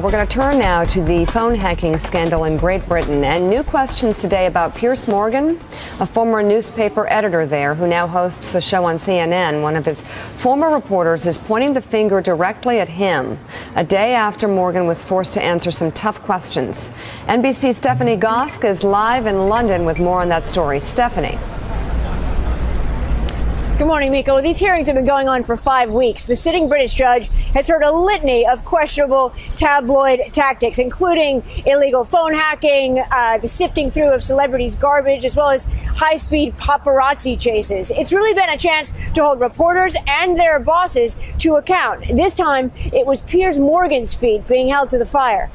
We're going to turn now to the phone hacking scandal in Great Britain, and new questions today about Piers Morgan, a former newspaper editor there who now hosts a show on CNN. One of his former reporters is pointing the finger directly at him a day after Morgan was forced to answer some tough questions. NBC's Stephanie Gosk is live in London with more on that story. Stephanie. Good morning, Miko. These hearings have been going on for 5 weeks. The sitting British judge has heard a litany of questionable tabloid tactics, including illegal phone hacking, the sifting through of celebrities' garbage, as well as high-speed paparazzi chases. It's really been a chance to hold reporters and their bosses to account. This time, it was Piers Morgan's feet being held to the fire.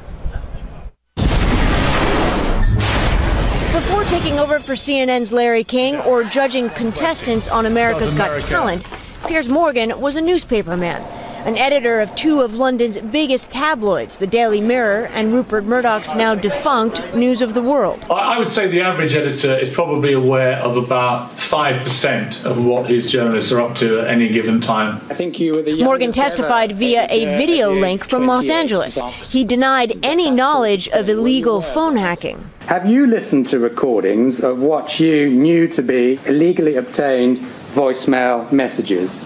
Before taking over for CNN's Larry King or judging contestants on America's Got Talent, Piers Morgan was a newspaperman, an editor of two of London's biggest tabloids, the Daily Mirror and Rupert Murdoch's now defunct News of the World. I would say the average editor is probably aware of about 5% of what his journalists are up to at any given time. I think you were the Morgan testified via a video link from Los Angeles. He denied any knowledge of illegal phone hacking. Have you listened to recordings of what you knew to be illegally obtained voicemail messages?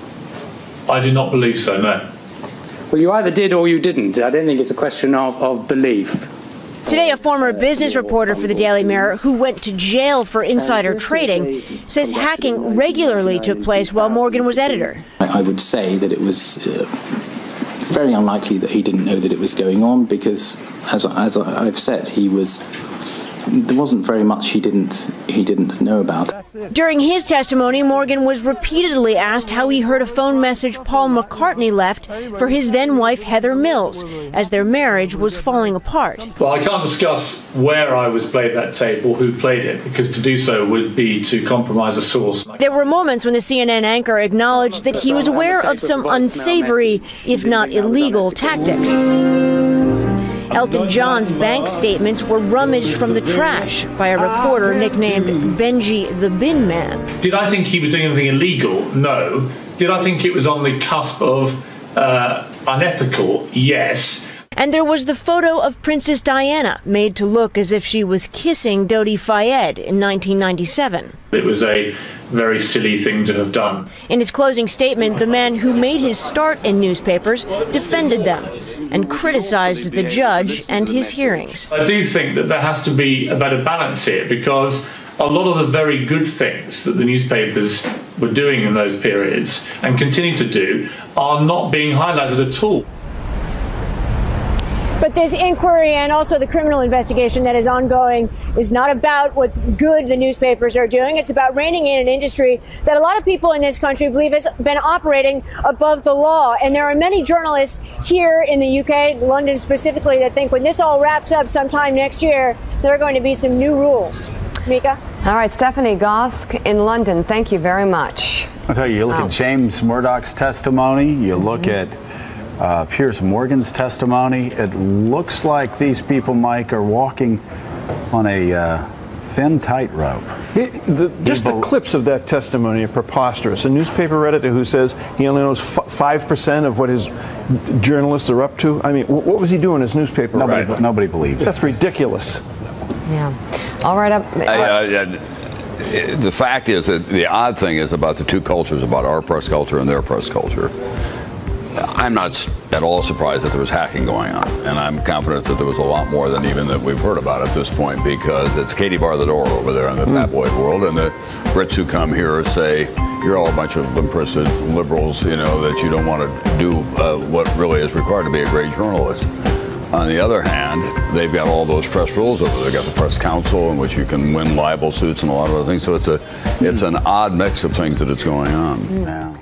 I do not believe so, no. Well, you either did or you didn't. I don't think it's a question of belief. Today, a former business reporter for the Daily Mirror who went to jail for insider trading says hacking regularly took place while Morgan was editor. I would say that it was very unlikely that he didn't know that it was going on because, as I've said, there wasn't very much he didn't know about. During his testimony, Morgan was repeatedly asked how he heard a phone message Paul McCartney left for his then-wife Heather Mills as their marriage was falling apart. Well, I can't discuss where I was played that tape or who played it, because to do so would be to compromise a source. There were moments when the CNN anchor acknowledged that he was aware of some unsavory, if not illegal, tactics. Elton John's bank statements were rummaged from the trash by a reporter nicknamed Benji the Bin Man. Did I think he was doing anything illegal? No. Did I think it was on the cusp of unethical? Yes. And there was the photo of Princess Diana, made to look as if she was kissing Dodi Fayed in 1997. It was a very silly thing to have done. In his closing statement, the man who made his start in newspapers defended them and criticized the judge and his hearings. I do think that there has to be a better balance here, because a lot of the very good things that the newspapers were doing in those periods and continue to do are not being highlighted at all. But this inquiry and also the criminal investigation that is ongoing is not about what good the newspapers are doing. It's about reining in an industry that a lot of people in this country believe has been operating above the law. And there are many journalists here in the UK, London specifically, that think when this all wraps up sometime next year, there are going to be some new rules. Mika? All right, Stephanie Gosk in London, thank you very much. I'll tell you, you look at James Murdoch's testimony, you look at Piers Morgan's testimony, it looks like these people, Mike, are walking on a thin tightrope. Just the clips of that testimony are preposterous. A newspaper editor who says he only knows 5% of what his journalists are up to. I mean, what was he doing as newspaper writer? Nobody believes. That's ridiculous. Yeah. All right. The fact is that the odd thing is about the two cultures, about our press culture and their press culture. I'm not at all surprised that there was hacking going on, and I'm confident that there was a lot more than even that we've heard about at this point, because it's Katie bar the door over there in the tabloid world, and the Brits who come here say you're all a bunch of imprisoned liberals, you know, that you don't want to do what really is required to be a great journalist. On the other hand, they've got all those press rules over there. They've got the press council in which you can win libel suits and a lot of other things. So it's an odd mix of things that it's going on. Yeah.